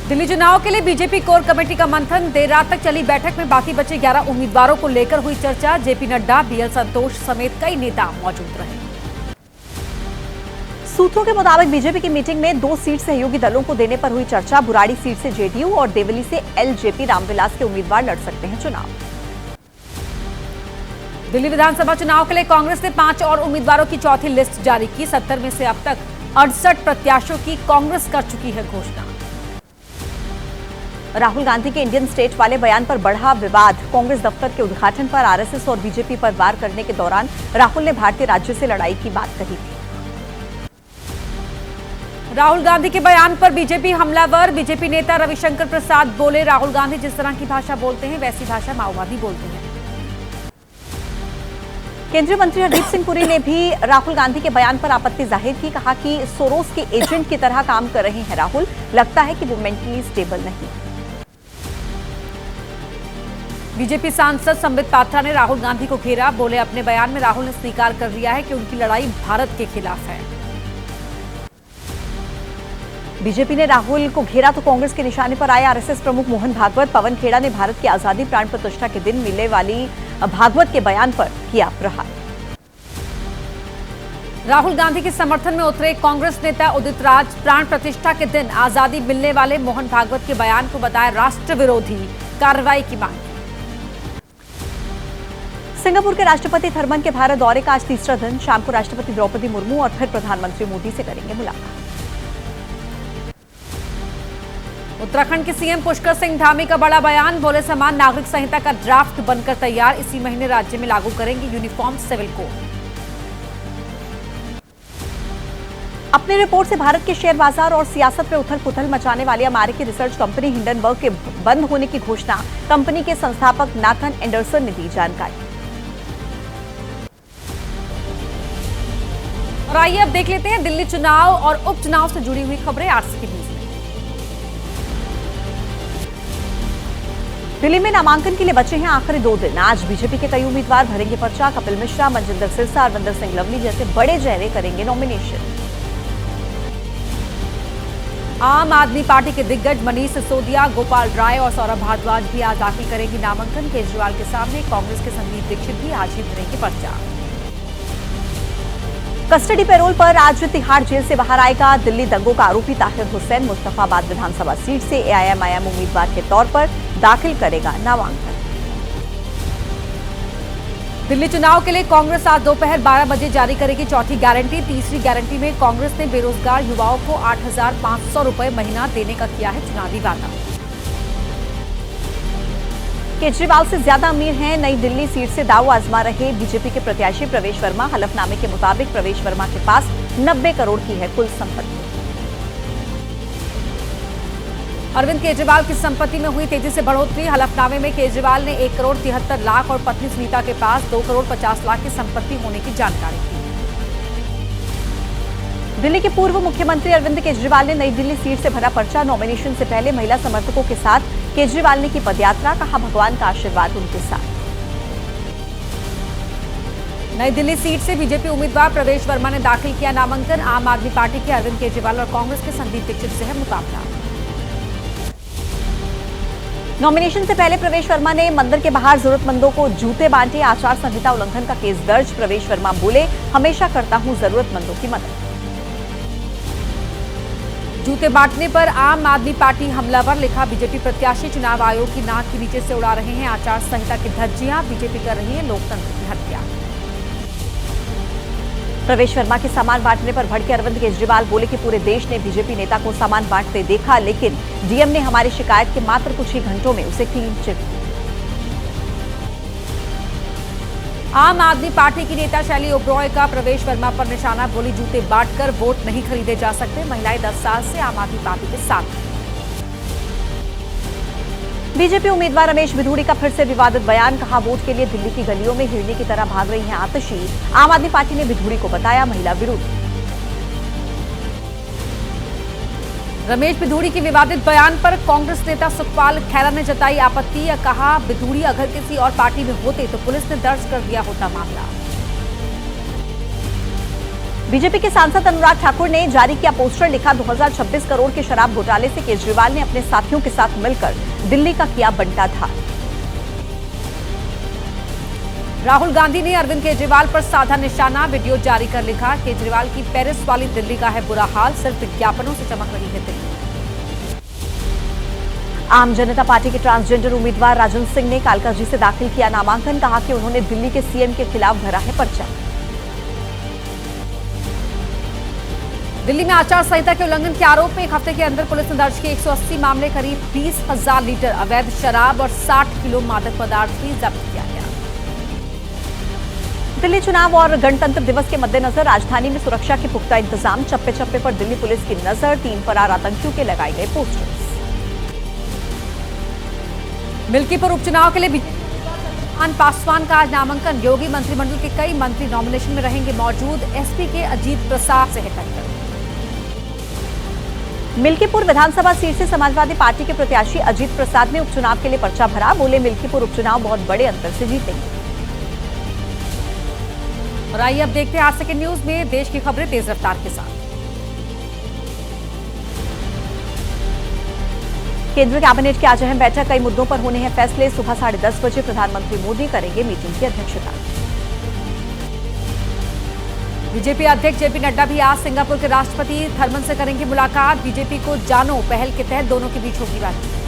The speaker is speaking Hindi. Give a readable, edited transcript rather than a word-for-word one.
दिल्ली चुनाव के लिए बीजेपी कोर कमेटी का मंथन। देर रात तक चली बैठक में बाकी बचे 11 उम्मीदवारों को लेकर हुई चर्चा। जेपी नड्डा, बीएल संतोष समेत कई नेता मौजूद रहे। सूत्रों के मुताबिक बीजेपी की मीटिंग में 2 सीट सहयोगी दलों को देने पर हुई चर्चा। बुराड़ी सीट से जेडीयू और देवली से एलजेपी रामविलास के उम्मीदवार लड़ सकते हैं चुनाव। दिल्ली विधानसभा चुनाव के लिए कांग्रेस ने 5 और उम्मीदवारों की चौथी लिस्ट जारी की। 70 में से अब तक 68 प्रत्याशियों की कांग्रेस कर चुकी है घोषणा। राहुल गांधी के इंडियन स्टेट वाले बयान पर बढ़ा विवाद। कांग्रेस दफ्तर के उद्घाटन पर आरएसएस और बीजेपी पर वार करने के दौरान राहुल ने भारतीय राज्य से लड़ाई की बात कही थी। राहुल गांधी के बयान पर बीजेपी हमलावर। बीजेपी नेता रविशंकर प्रसाद बोले, राहुल गांधी जिस तरह की भाषा बोलते हैं वैसी भाषा माओवादी बोलते हैं। केंद्रीय मंत्री हरदीप सिंह पुरी ने भी राहुल गांधी के बयान पर आपत्ति जाहिर की। कहा कि सोरोस के एजेंट की तरह काम कर रहे हैं राहुल। लगता है कि वो मेंटली स्टेबल नहीं। बीजेपी सांसद संबित पात्रा ने राहुल गांधी को घेरा। बोले, अपने बयान में राहुल ने स्वीकार कर लिया है कि उनकी लड़ाई भारत के खिलाफ है। बीजेपी ने राहुल को घेरा तो कांग्रेस के निशाने पर आए आरएसएस प्रमुख मोहन भागवत। पवन खेड़ा ने भारत की आजादी प्राण प्रतिष्ठा के दिन मिलने वाली भागवत के बयान पर किया प्रहार। राहुल गांधी के समर्थन में उतरे कांग्रेस नेता उदित राज। प्राण प्रतिष्ठा के दिन आजादी मिलने वाले मोहन भागवत के बयान को बताया राष्ट्र विरोधी, कार्रवाई की मांग। सिंगापुर के राष्ट्रपति थर्मन के भारत दौरे का आज तीसरा दिन। शाम को राष्ट्रपति द्रौपदी मुर्मू और फिर प्रधानमंत्री मोदी से करेंगे मुलाकात। उत्तराखंड के सीएम पुष्कर सिंह धामी का बड़ा बयान। बोले, समान नागरिक संहिता का ड्राफ्ट बनकर तैयार। इसी महीने राज्य में लागू करेंगे यूनिफॉर्म सिविल कोड। अपनी रिपोर्ट से भारत के शेयर बाजार और सियासत में उथल-पुथल मचाने वाली अमेरिकी रिसर्च कंपनी हिंडनबर्ग के बंद होने की घोषणा कंपनी के संस्थापक नाथन एंडरसन ने दी जानकारी। और आइए अब देख लेते हैं दिल्ली चुनाव और उपचुनाव से जुड़ी हुई खबरें आज की न्यूज में। दिल्ली में नामांकन के लिए बचे हैं आखिरी 2 दिन। आज बीजेपी के कई उम्मीदवार भरेंगे पर्चा। कपिल मिश्रा, मनजिंदर सिरसा, अरविंदर सिंह लवली जैसे बड़े चेहरे करेंगे नॉमिनेशन। आम आदमी पार्टी के दिग्गज मनीष सिसोदिया, गोपाल राय और सौरभ भारद्वाज भी आज दाखिल करेंगी नामांकन। केजरीवाल के सामने कांग्रेस के संदीप दीक्षित भी आज ही भरेंगे पर्चा। कस्टडी पैरोल पर आज तिहाड़ जेल से बाहर आएगा दिल्ली दंगों का आरोपी ताहिर हुसैन। मुस्तफाबाद विधानसभा सीट से एआईएमआईएम उम्मीदवार के तौर पर दाखिल करेगा नामांकन। दिल्ली चुनाव के लिए कांग्रेस आज दोपहर 12 बजे जारी करेगी चौथी गारंटी। तीसरी गारंटी में कांग्रेस ने बेरोजगार युवाओं को 8,500 रुपए महीना देने का किया है चुनावी वादा। केजरीवाल से ज्यादा अमीर हैं नई दिल्ली सीट से दांव आजमा रहे बीजेपी के प्रत्याशी प्रवेश वर्मा। हलफनामे के मुताबिक प्रवेश वर्मा के पास 90 करोड़ की है कुल संपत्ति। अरविंद केजरीवाल की संपत्ति में हुई तेजी से बढ़ोतरी। हलफनामे में केजरीवाल ने 1 करोड़ 73 लाख और पत्नी सुनीता के पास 2 करोड़ 50 लाख की संपत्ति होने की जानकारी दी। दिल्ली के पूर्व मुख्यमंत्री अरविंद केजरीवाल ने नई दिल्ली सीट से भरा पर्चा। नॉमिनेशन से पहले महिला समर्थकों के साथ केजरीवाल ने की पदयात्रा। कहा, भगवान का आशीर्वाद उनके साथ। नई दिल्ली सीट से बीजेपी उम्मीदवार प्रवेश वर्मा ने दाखिल किया नामांकन। आम आदमी पार्टी के अरविंद केजरीवाल और कांग्रेस के संदीप दीक्षित से है मुकाबला। नॉमिनेशन से पहले प्रवेश वर्मा ने मंदिर के बाहर जरूरतमंदों को जूते बांटे। आचार संहिता उल्लंघन का केस दर्ज। प्रवेश वर्मा बोले, हमेशा करता हूं जरूरतमंदों की मदद। जूते बांटने पर आम आदमी पार्टी हमलावर। लिखा, बीजेपी प्रत्याशी चुनाव आयोग की नाक के नीचे से उड़ा रहे हैं आचार संहिता की धज्जियां। बीजेपी कर रही है लोकतंत्र की हत्या। प्रवेश वर्मा के सामान बांटने पर भड़के अरविंद केजरीवाल बोले कि पूरे देश ने बीजेपी नेता को सामान बांटते देखा, लेकिन डीएम ने हमारी शिकायत के मात्र कुछ ही घंटों में उसे क्लीन चिट दी। आम आदमी पार्टी की नेता शैली ओबरॉय का प्रवेश वर्मा पर निशाना। बोली, जूते बांटकर वोट नहीं खरीदे जा सकते। महिलाएं 10 साल से आम आदमी पार्टी के साथ हैं। बीजेपी उम्मीदवार रमेश बिधूड़ी का फिर से विवादित बयान। कहा, वोट के लिए दिल्ली की गलियों में हिरनी की तरह भाग रही हैं आतिशी। आम आदमी पार्टी ने बिधूड़ी को बताया महिला विरोधी। रमेश बिधूड़ी के विवादित बयान पर कांग्रेस नेता सुखपाल खैरा ने जताई आपत्ति। कहा, बिधूड़ी अगर किसी और पार्टी में होते तो पुलिस ने दर्ज कर दिया होता मामला। बीजेपी के सांसद अनुराग ठाकुर ने जारी किया पोस्टर, लिखा 2026 करोड़ के शराब घोटाले से केजरीवाल ने अपने साथियों के साथ मिलकर दिल्ली का किया बंटाधार। राहुल गांधी ने अरविंद केजरीवाल पर साधा निशाना, वीडियो जारी कर लिखा, केजरीवाल की पेरिस वाली दिल्ली का है बुरा हाल, सिर्फ विज्ञापनों से चमक रही है दिल्ली। आम जनता पार्टी के ट्रांसजेंडर उम्मीदवार राजन सिंह ने कालकाजी से दाखिल किया नामांकन, कहा कि उन्होंने दिल्ली के सीएम के खिलाफ भरा है पर्चा। दिल्ली में आचार संहिता के उल्लंघन के आरोप में एक हफ्ते के अंदर पुलिस ने दर्ज किए 180 मामले, करीब 20,000 लीटर अवैध शराब और 60 किलो मादक पदार्थ भी जब्त किया गया। दिल्ली चुनाव और गणतंत्र दिवस के मद्देनजर राजधानी में सुरक्षा के पुख्ता इंतजाम, चप्पे चप्पे पर दिल्ली पुलिस की नजर, 3 फरार आतंकियों के लगाए गए पोस्टर्स। मिल्कीपुर उपचुनाव के लिए बीजेपी पासवान का आज नामांकन, योगी मंत्रिमंडल के कई मंत्री नॉमिनेशन में रहेंगे मौजूद, एसपी के अजीत प्रसाद से है टक्कर। मिल्कीपुर विधानसभा सीट से समाजवादी पार्टी के प्रत्याशी अजीत प्रसाद ने उपचुनाव के लिए पर्चा भरा, बोले मिल्कीपुर उपचुनाव बहुत बड़े अंतर से जीतेंगे। और आइए अब देखते हैं 8 सेकंड न्यूज में देश की खबरें तेज रफ्तार के साथ। केंद्रीय कैबिनेट की आज अहम बैठक, कई मुद्दों पर होने हैं फैसले, सुबह 10:30 बजे प्रधानमंत्री मोदी करेंगे मीटिंग की अध्यक्षता। बीजेपी अध्यक्ष जेपी नड्डा भी आज सिंगापुर के राष्ट्रपति थर्मन से करेंगे मुलाकात, बीजेपी को जानो पहल के तहत दोनों के बीच होगी बातचीत।